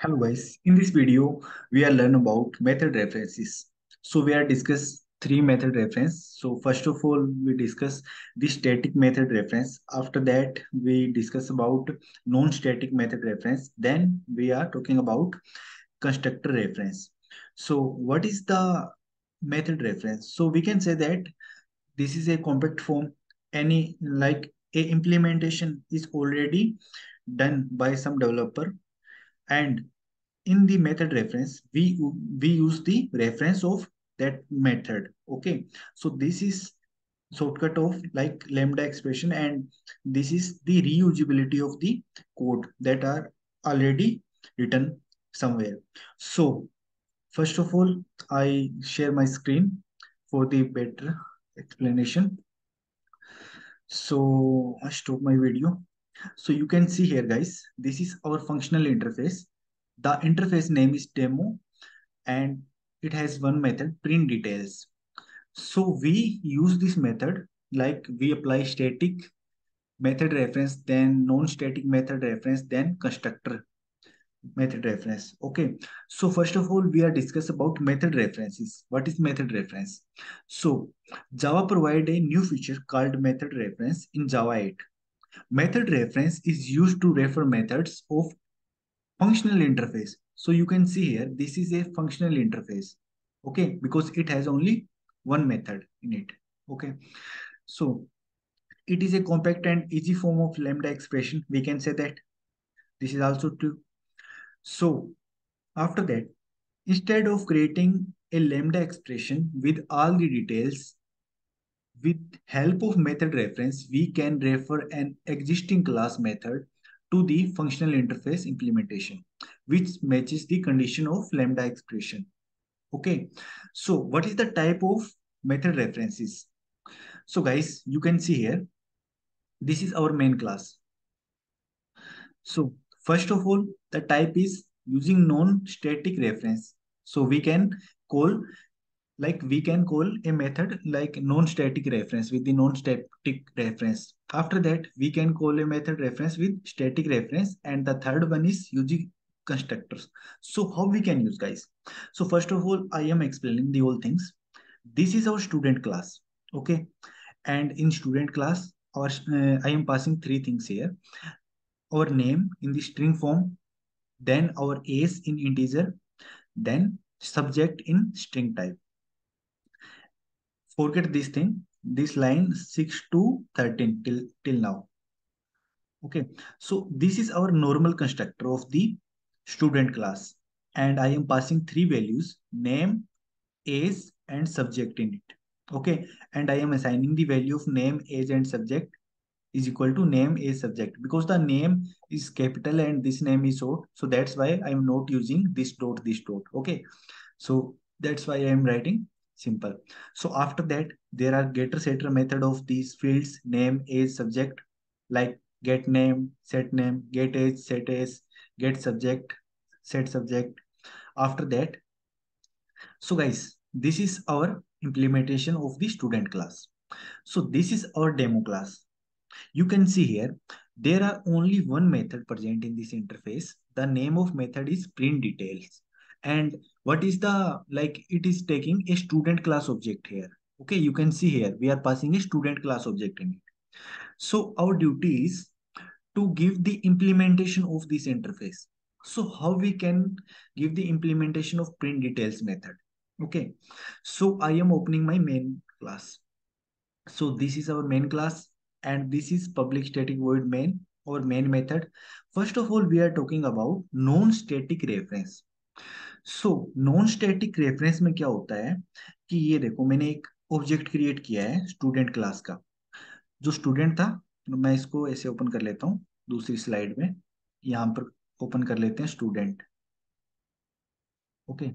Hello guys, in this video we are learn about method references. So we are discuss three method reference. So first of all we discuss the static method reference. After that we discuss about non-static method reference. Then we are talking about constructor reference. So what is the method reference? So we can say that this is a compact form. Any like a implementation is already done by some developer, and in the method reference we use the reference of that method. Okay, so this is shortcut of like lambda expression, and this is the reusability of the code that are already written somewhere. So first of all, I share my screen for the better explanation. So I stop my video. So you can see here guys, this is our functional interface. The interface name is demo, and it has one method, print details. So we use this method like we apply static method reference, then non-static method reference, then constructor method reference. Okay, so first of all we are discuss about method references. What is method reference? So Java provide a new feature called method reference in Java 8. Method reference is used to refer methods of functional interface. So you can see here, this is a functional interface. Okay, because it has only one method in it. Okay, so it is a compact and easy form of lambda expression. We can say that this is also true. So after that, instead of creating a lambda expression with all the details, with help of method reference, we can refer an existing class method to the functional interface implementation, which matches the condition of lambda expression. Okay, so what is the type of method references? So guys, you can see here, this is our main class. So first of all, the type is using non-static reference. So we can call a method like non-static reference with the non-static reference. After that, we can call a method reference with static reference, and the third one is using constructors. So how we can use guys? So first of all, I am explaining the whole things. This is our student class. Okay, and in student class, our I am passing three things here: our name in the string form, then our age in integer, then subject in string type. Forget this thing, this line 6 to 13 till now. Okay, so this is our normal constructor of the student class, and I am passing three values: name, age, and subject in it. Okay, and I am assigning the value of name, age, and subject is equal to name, age, subject, because the name is capital and this name is short, so that's why I am not using this dot. Okay, so that's why I am writing simple. So after that, there are getter setter method of these fields: name, age, subject, like get name, set name, get age, set age, get subject, set subject. After that, so guys, this is our implementation of the student class. So this is our demo class. You can see here, there are only one method present in this interface. The name of method is print details. And what is the, like, it is taking a student class object here. Okay, you can see here, we are passing a student class object in it. So our duty is to give the implementation of this interface. So how we can give the implementation of print details method? Okay, so I am opening my main class. So this is our main class, and this is public static void main or main method. First of all, we are talking about non-static reference. So non-static reference में क्या होता है कि ये देखो, मैंने एक object create किया है स्टूडेंट क्लास का, जो स्टूडेंट था। मैं इसको ऐसे ओपन कर लेता हूँ दूसरी स्लाइड में, यहाँ पर ओपन कर लेते हैं स्टूडेंट। ओके,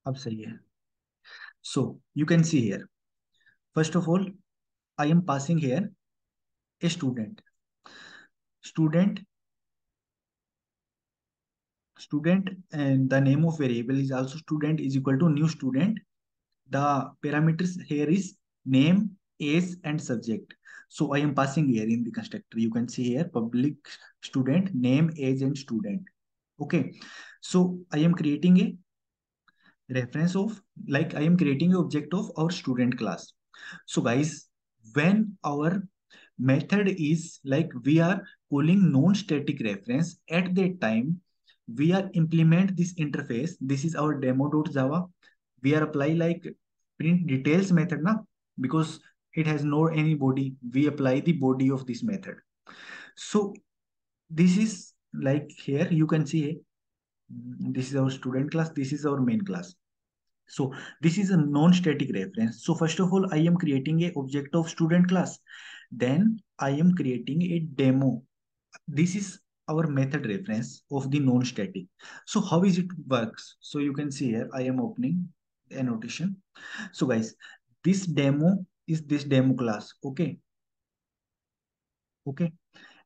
अब सही है। So you can see here, first of all I am passing here a student student, and the name of variable is also student is equal to new student. The parameters here is name, age and subject. So I am passing here in the constructor. You can see here public student name, age, and student. Okay. So I am creating a reference of, like I am creating a object of our student class. So guys, when our method is like we are calling non-static reference, at that time we are implement this interface. This is our demo.java. We are apply like print details method now, because it has no any body. We apply the body of this method. So this is like here you can see, this is our student class, this is our main class. So this is a non-static reference. So first of all, I am creating a object of student class. Then I am creating a demo. This is our method reference of the non-static. So how is it works? So you can see here, I am opening annotation. So guys, this demo is this demo class. Okay. Okay.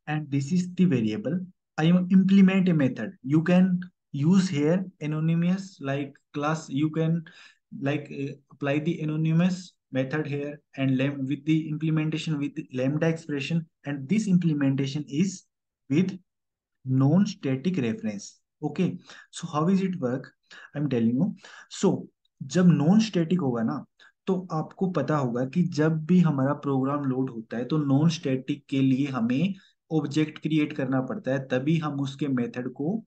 And this is the variable. I am implement a method. You can use here anonymous like class. You can like apply the anonymous method here and with the implementation with the lambda expression, and this implementation is with non-static reference. Okay, so how is it work? I'm telling you. So जब non static होगा ना, तो आपको पता होगा कि जब भी हमारा प्रोग्राम लोड होता है तो नॉन स्टैटिक के लिए हमें ऑब्जेक्ट क्रिएट करना पड़ता है, तभी हम उसके मेथड को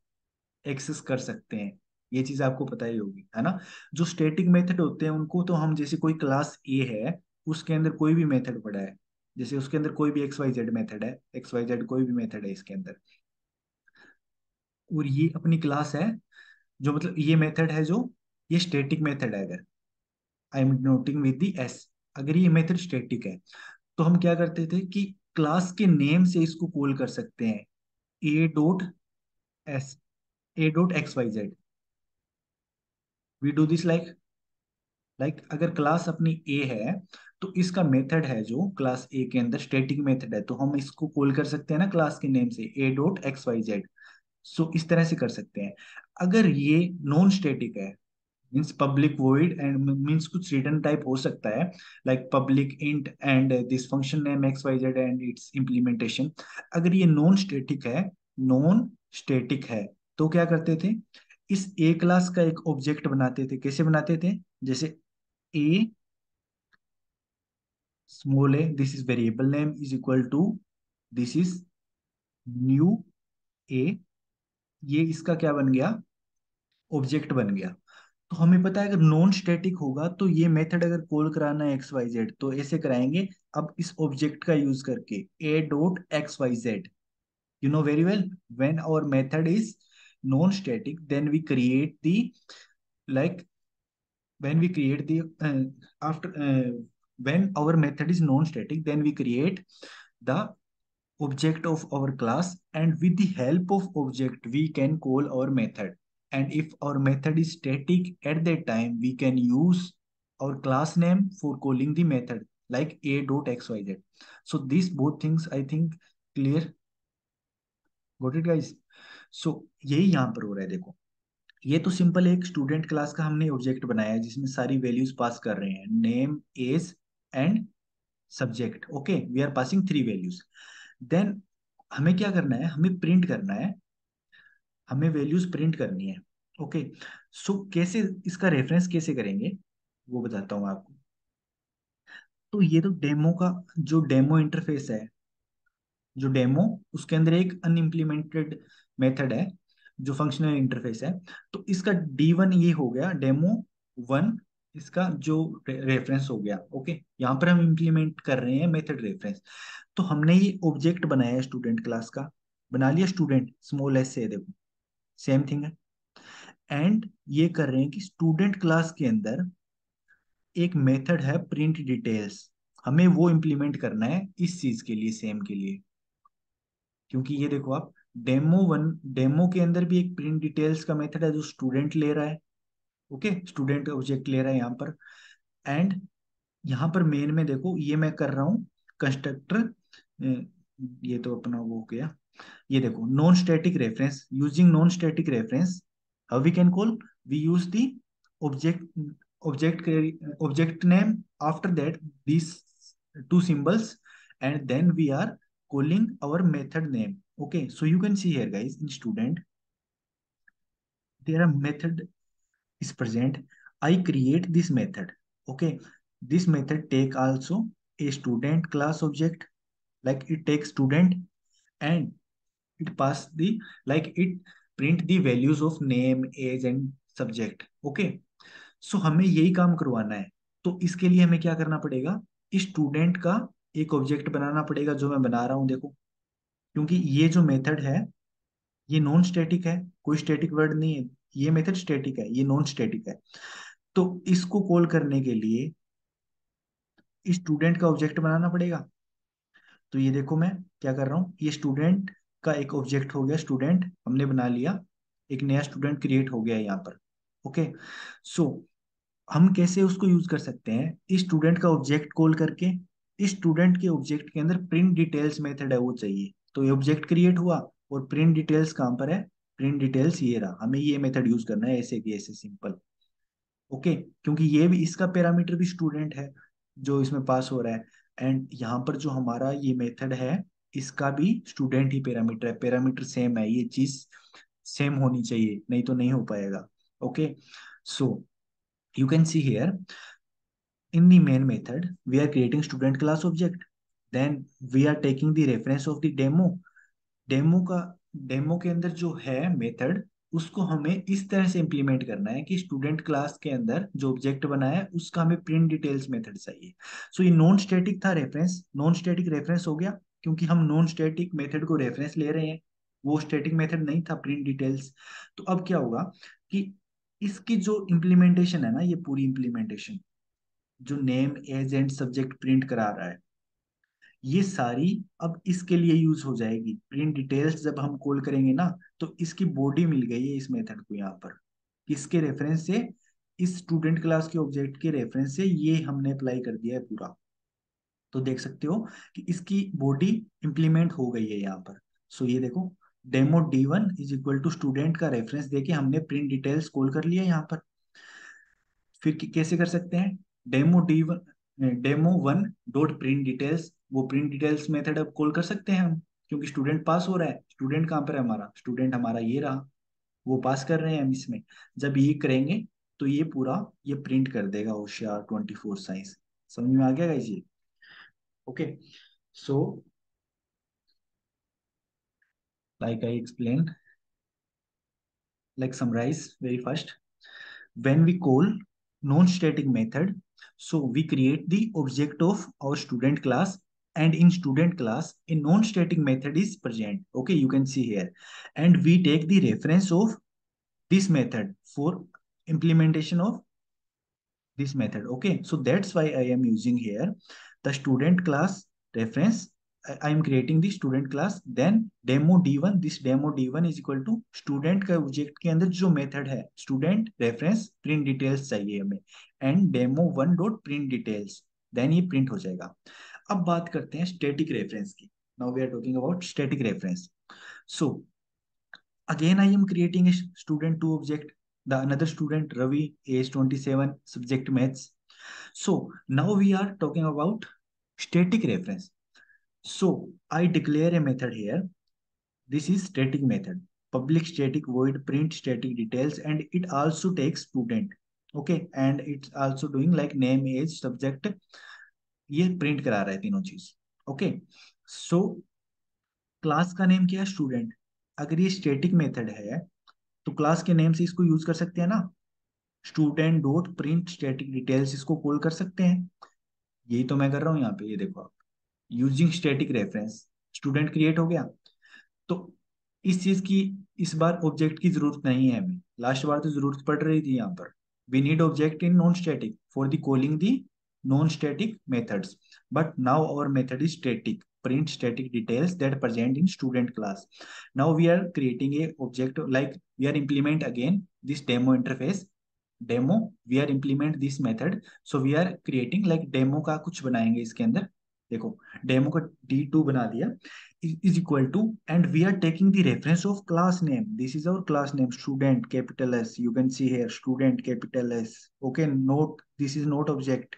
एक्सेस कर सकते हैं। ये चीज आपको पता ही होगी, है ना। जो स्टैटिक मेथड होते हैं उनको तो हम, जैसे कोई क्लास ए है, उसके अंदर कोई भी मेथड पड़ा है, जैसे उसके अंदर कोई भी एक्स वाई जेड मेथड है, एक्स वाई जेड कोई भी मेथड है इसके अंदर, और ये अपनी क्लास है, जो मतलब ये मेथड है, जो ये स्टैटिक मेथड है। अगर I am noting with the S, अगर ये मेथड स्टैटिक है तो हम क्या करते थे कि क्लास के नेम से इसको कॉल कर सकते हैं, A dot S, A dot x Y Z. We do this like अगर क्लास अपनी ए है, तो इसका मेथड है जो क्लास ए के अंदर स्टैटिक मेथड है, तो हम इसको कॉल कर सकते हैं ना क्लास के नेम से, a dot x Y z. So इस तरह से कर सकते हैं। अगर ये नॉन स्टैटिक है, means public void and means कुछ रिटर्न टाइप हो सकता है, like public int and this function name x Y z and its implementation. अगर ये नॉन स्टैटिक है, नॉन स्टैटिक है, तो क्या करते थे, इस ए क्लास का एक ऑब्जेक्ट बनाते थे। कैसे बनाते थे? जैसे a small a, this is variable name is equal to, this is new a, ये इसका क्या बन गया, ऑब्जेक्ट बन गया। तो हमें पता है अगर नॉन स्टैटिक होगा तो ये मेथड अगर कॉल कराना है एक्स वाई जेड तो ऐसे कराएंगे, अब इस ऑब्जेक्ट का यूज करके, A dot x Y Z. You know very well, when our method is non static then we create the, like when we create the after when our method is non static, then we create the object of our class, and with the help of object we can call our method. And if our method is static, at that time we can use our class name for calling the method, like a dot xyz. So these both things I think clear. Got it guys? So यही यहाँ पर हो रहा है, देखो। ये तो simple एक स्टूडेंट क्लास का हमने ऑब्जेक्ट बनाया है जिसमें सारी वैल्यूज पास कर रहे हैं, name, age and subject. Okay, we are passing three values. Then हमें क्या करना है, हमें प्रिंट करना है, हमें वैल्यूज प्रिंट करनी है। ओके, सो कैसे इसका रेफरेंस कैसे करेंगे वो बताता हूँ आपको। तो ये तो डेमो का जो डेमो इंटरफेस है, जो डेमो, उसके अंदर एक अनइम्प्लीमेंटेड मेथड है जो फंक्शनल इंटरफेस है। तो इसका D1 ये हो गया, डेमो वन, इसका जो रेफरेंस हो गया। ओके, यहाँ पर हम इम्प्लीमेंट कर रहे हैं मेथड रेफरेंस। तो हमने ये ऑब्जेक्ट बनाया है स्टूडेंट क्लास का, बना लिया स्टूडेंट स्मॉल एस से, देखो सेम थिंग है। एंड ये कर रहे हैं कि स्टूडेंट क्लास के अंदर एक मेथड है प्रिंट डिटेल्स, हमें वो इम्प्लीमेंट करना है इस चीज के लिए, सेम के लिए। क्योंकि ये देखो आप, डेमो के अंदर भी एक प्रिंट डिटेल्स का मेथड है जो स्टूडेंट ले रहा है। ओके, स्टूडेंट ऑब्जेक्ट ले रहा है यहाँ पर। एंड यहाँ पर मेन में देखो ये मैं कर रहा हूँ कंस्ट्रक्टर, ये तो अपना वो हो गया। ये देखो non static reference, using non static reference how we can call, we use the object, object object name, after that this two symbols, and then we are calling our method name. Okay, so you can see here guys, in student there are method is present. I create this method. Okay, this method take also a student class object, like it takes student, and it pass the, like it print the values of name, age and subject. Okay, सो हमें यही काम करवाना है। तो इसके लिए हमें क्या करना पड़ेगा, स्टूडेंट का एक ऑब्जेक्ट बनाना पड़ेगा, जो मैं बना रहा हूँ देखो। क्योंकि ये जो मेथड है ये नॉन स्टैटिक है, कोई स्टैटिक वर्ड नहीं है, ये मेथड स्टैटिक है, ये नॉन स्टैटिक है। तो इसको कॉल करने के लिए स्टूडेंट का ऑब्जेक्ट बनाना पड़ेगा। तो ये देखो मैं क्या कर रहा हूँ, ये स्टूडेंट का एक ऑब्जेक्ट हो गया, स्टूडेंट हमने बना लिया, एक नया स्टूडेंट क्रिएट हो गया यहाँ पर। ओके, सो हम कैसे उसको यूज कर सकते हैं, इस स्टूडेंट का ऑब्जेक्ट कॉल करके, इस स्टूडेंट के ऑब्जेक्ट के अंदर प्रिंट डिटेल्स मेथड है वो चाहिए। तो ये ऑब्जेक्ट क्रिएट हुआ, और प्रिंट डिटेल्स कहाँ पर है, प्रिंट डिटेल्स ये रहा, हमें ये मेथड यूज करना है, ऐसे की ऐसे सिंपल। ओके, क्योंकि ये भी, इसका पैरामीटर भी स्टूडेंट है जो इसमें पास हो रहा है, एंड यहाँ पर जो हमारा ये मेथड है इसका भी स्टूडेंट ही पैरामीटर है, पैरामीटर सेम है, ये चीज सेम होनी चाहिए, नहीं तो नहीं हो पाएगा। Okay, so you can see here, in the main method we are creating student class object, then we are taking the reference of the demo। Demo का, डेमो के अंदर जो है मेथड, उसको हमें इस तरह से इंप्लीमेंट करना है कि स्टूडेंट क्लास के अंदर जो ऑब्जेक्ट बना है उसका हमें प्रिंट डिटेल्स मेथड चाहिए। सो ये नॉन स्टैटिक था रेफरेंस, नॉन स्टैटिक रेफरेंस हो गया, क्योंकि हम नॉन स्टैटिक मेथड को रेफरेंस ले रहे हैं, वो स्टैटिक मेथड नहीं था प्रिंट डिटेल्स। तो अब क्या होगा कि इसकी जो इम्प्लीमेंटेशन है ना, ये पूरी इम्प्लीमेंटेशन जो name age and subject print करा रहा है, ये सारी अब इसके लिए यूज हो जाएगी। प्रिंट डिटेल्स जब हम कॉल करेंगे ना, तो इसकी बॉडी मिल गई है इस मेथड को यहाँ पर, किसके रेफरेंस से, इस स्टूडेंट क्लास के ऑब्जेक्ट के रेफरेंस से ये हमने अप्लाई कर दिया है पूरा। तो देख सकते हो कि इसकी बॉडी इंप्लीमेंट हो गई है यहाँ पर। सो ये देखो, demo D1 is equal to student का रेफरेंस देके हमने प्रिंट डिटेल्स कॉल कर लिया यहाँ पर। फिर कैसे कर सकते हैं, डेमो 1 डॉट प्रिंट डिटेल्स, वो प्रिंट डिटेल्स मेथड अब कॉल कर सकते हैं हम, क्योंकि स्टूडेंट पास हो रहा है। स्टूडेंट कहाँ पर है हमारा, स्टूडेंट हमारा ये रहा, वो पास कर रहे हैं हम इसमें। जब ये करेंगे तो ये पूरा ये प्रिंट कर देगा Hoशियार 24 साइंस। समझ में आ गया गाइस ये। Okay, so like I explain, like summarize very first, when we call non-static method, so we create the object of our student class, and in student class a non-static method is present. Okay, you can see here, and we take the reference of this method for implementation of this method. Okay, so that's why I am using here the student class reference. I am creating the student class, then demo D1, this demo D1 is equal to student का object के अंदर जो method है student reference print details चाहिए हमें, and demo 1 dot print details, then ये print हो जाएगा। अब बात करते हैं static reference की। Now we are talking about static reference. So again I am creating a student to object, the another student Ravi, age 27, subject maths. So now we are talking about static reference. So I declare a method here, this is static method, public static void print static details, and it also takes student। Okay, and it's also doing like name age subject, ये print करा रहा है तीनों चीज। Okay, so class का name क्या है, student. अगर ये स्टैटिक मेथड है तो क्लास के नेम से इसको यूज कर सकते हैं ना, student dot print static details इसको कॉल कर सकते हैं। यही तो मैं कर रहा हूँ यहाँ पे, ये देखो आप, using static reference, student create हो गया। तो इस चीज की इस बार ऑब्जेक्ट की जरूरत नहीं है हमें, लास्ट बार तो जरूरत पड़ रही थी यहाँ पर। We need object in non static for the calling the non static methods, but now our method is static, print static details that present in student class। now we are creating a object, like we are implement again this demo interface, demo we are implement this method. So we are creating like demo का कुछ बनाएंगे इसके अंदर। देखो, demo का D2 बना दिया, is equal to, and we are taking the reference of class name, this is our class name, student capital S, you can see here student capital S। Okay, note this is not object,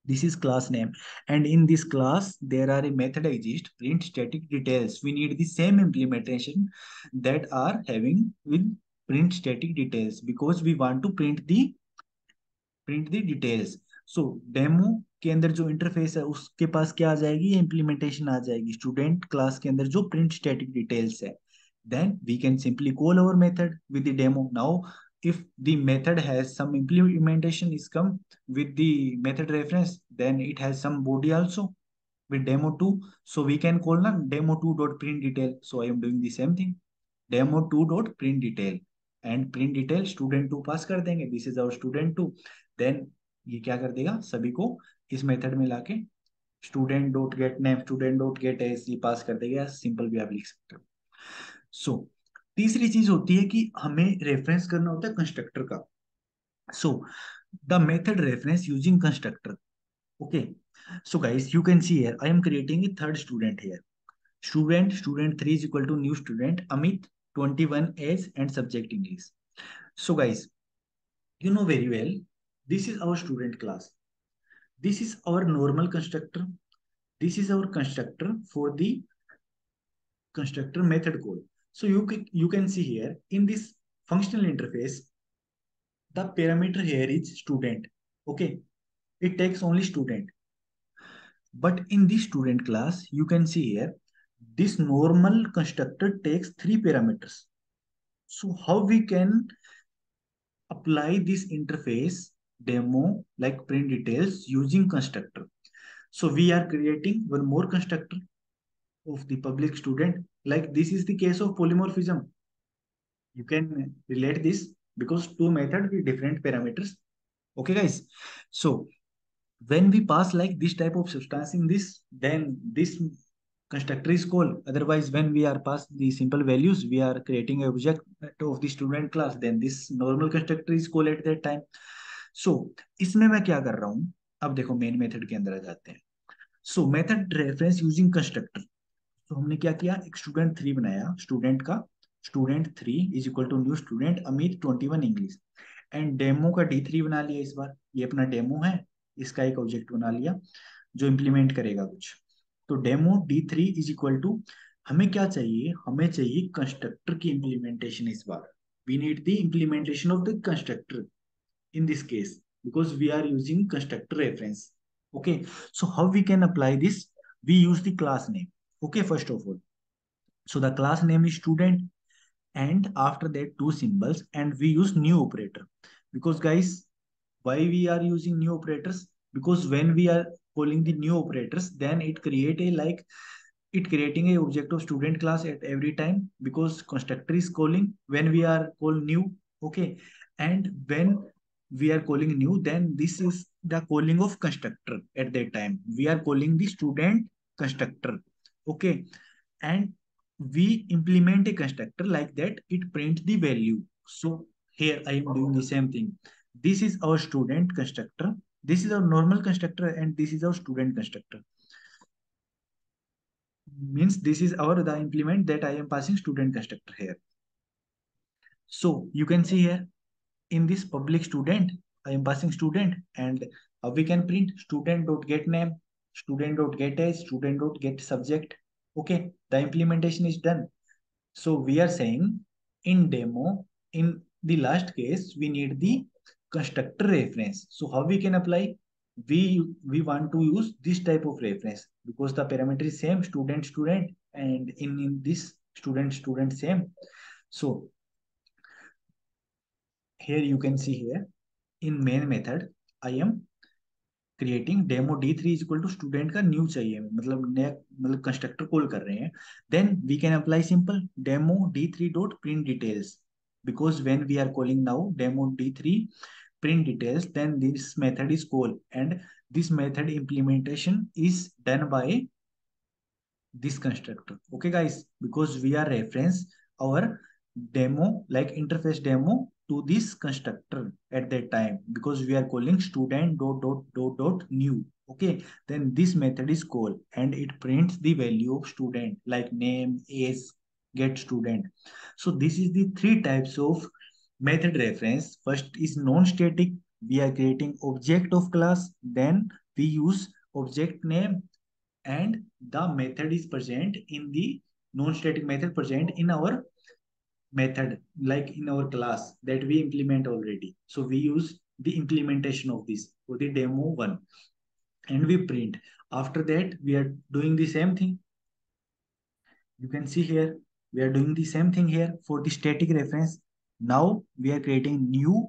This is class name, and in this class there are a method exist print static details. We need the same implementation that are having with print static details because we want to print the details. So demo के अंदर जो interface है उसके पास क्या आ जाएगी, implementation आ जाएगी student class के अंदर जो प्रिंट स्टैटिक डिटेल्स है. Then we can simply call our method with the demo. Now if the method has some implementation is come with the method reference, then it has some body also with demo2. So we can call na demo2.printDetail. So I am doing the same thing, demo2.printDetail, and print detail student2 पास कर देंगे. This is our student2. Then ये क्या कर देगा, सभी को इस method में लाके student dot gate name, student dot gate S ये पास कर देगा. सिंपल भी आप लिख सकते हो. सो तीसरी चीज होती है कि हमें रेफरेंस करना होता है कंस्ट्रक्टर का. So the method reference using constructor. Okay, so guys you can see here I am creating a third student here. Student 3 is equal to new student Amit, 21 age and subject English. So guys, you know very well, this is our student class. This is our normal constructor. This is our constructor for the constructor method call. So you can see here in this functional interface, the parameter here is student. Okay, it takes only student. But in this student class, you can see here, this normal constructor takes 3 parameters. So how we can apply this interface demo like print details using constructor? So we are creating one more constructor of the public student. Like this is the case of polymorphism. You can relate this because two methods with different parameters. Okay, guys. So when we pass like this type of substance in this, then this constructor is called. Otherwise, when we are pass the simple values, we are creating an object of the student class, then this normal constructor is called at that time. So इसमें मैं क्या कर रहा हूँ, अब देखो main method के अंदर आ जाते हैं. सो मेथड रेफरेंस यूजिंग कंस्ट्रक्टर. तो हमने क्या किया, एक student 3 बनाया, स्टूडेंट का student 3 is equal to new student Amit 21 English, and demo का D3 बना लिया. इस बार ये अपना डेमो है, इसका एक ऑब्जेक्ट बना लिया जो इम्प्लीमेंट करेगा कुछ. तो demo D3 is equal to, हमें क्या चाहिए, हमें चाहिए कंस्ट्रक्टर की इम्प्लीमेंटेशन. इस बार we need the implementation of the constructor in this case because we are using constructor reference. Okay, so how we can apply this, we use the class name. Okay, first of all, so the class name is student, and after that two symbols, and we use new operator. Because guys, why we are using new operators, because when we are calling the new operators, then it create a like it creating a object of student class at every time, because constructor is calling when we are call new. Okay, and when we are calling new, then this is the calling of constructor. At that time we are calling the student constructor. Okay, and we implement a constructor like that, it prints the value. So here I am doing the same thing. This is our student constructor, this is our normal constructor, and this is our student constructor. Means this is our the implement that I am passing student constructor here. So you can see here in this public student, I am passing student, and we can print student.get name, student.get age, student.get subject. Okay, the implementation is done. So we are saying in demo, in the last case, we need the constructor reference. So how we can apply? We want to use this type of reference because the parameter is same, student, and in this student same. So here you can see here in main method I am creating demo D3 is equal to student का new चाहिए, मतलब नया, मतलब constructor call कर रहे हैं. Then we can apply simple demo D3 dot print details, because when we are calling now demo D3 print details, then this method is called, and this method implementation is done by this constructor. Okay guys, because we are reference our demo like interface demo to this constructor at that time, because we are calling student dot new. Okay, then this method is called and it prints the value of student like name, age, get student. So this is the three types of method reference. First is non-static, we are creating object of class. Then we use object name and the method is present in the non-static method present in our method, like in our class that we implement already. So we use the implementation of this for the demo one and we print. After that, we are doing the same thing. You can see here, we are doing the same thing here for the static reference. Now we are creating new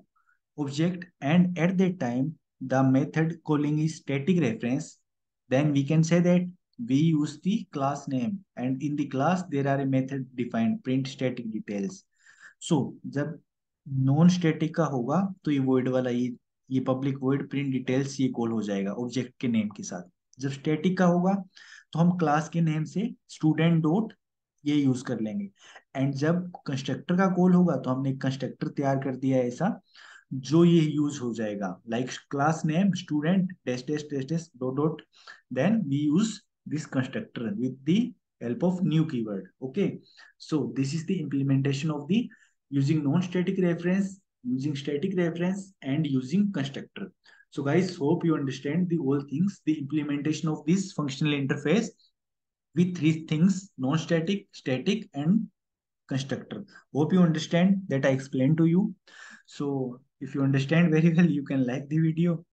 object and at that time, the method calling is static reference. Then we can say that we use the class name and in the class there are a method defined print static details. So जब non static का होगा तो ये void वाला ये public void print details ये call हो जाएगा ऑब्जेक्ट के नेम के साथ. जब स्टैटिक का होगा तो हम क्लास के नेम से स्टूडेंट डॉट ये यूज कर लेंगे. एंड जब कंस्ट्रक्टर का कॉल होगा तो हमने कंस्ट्रक्टर तैयार कर दिया है ऐसा जो ये यूज हो जाएगा like class name student dash dash dash dash dot dot. Then we use this constructor with the help of new keyword. Okay, so this is the implementation of the using non-static reference, using static reference, and using constructor. So guys, hope you understand the whole things, the implementation of this functional interface with three things: non-static, static, and constructor. Hope you understand that I explained to you. So if you understand very well, you can like the video.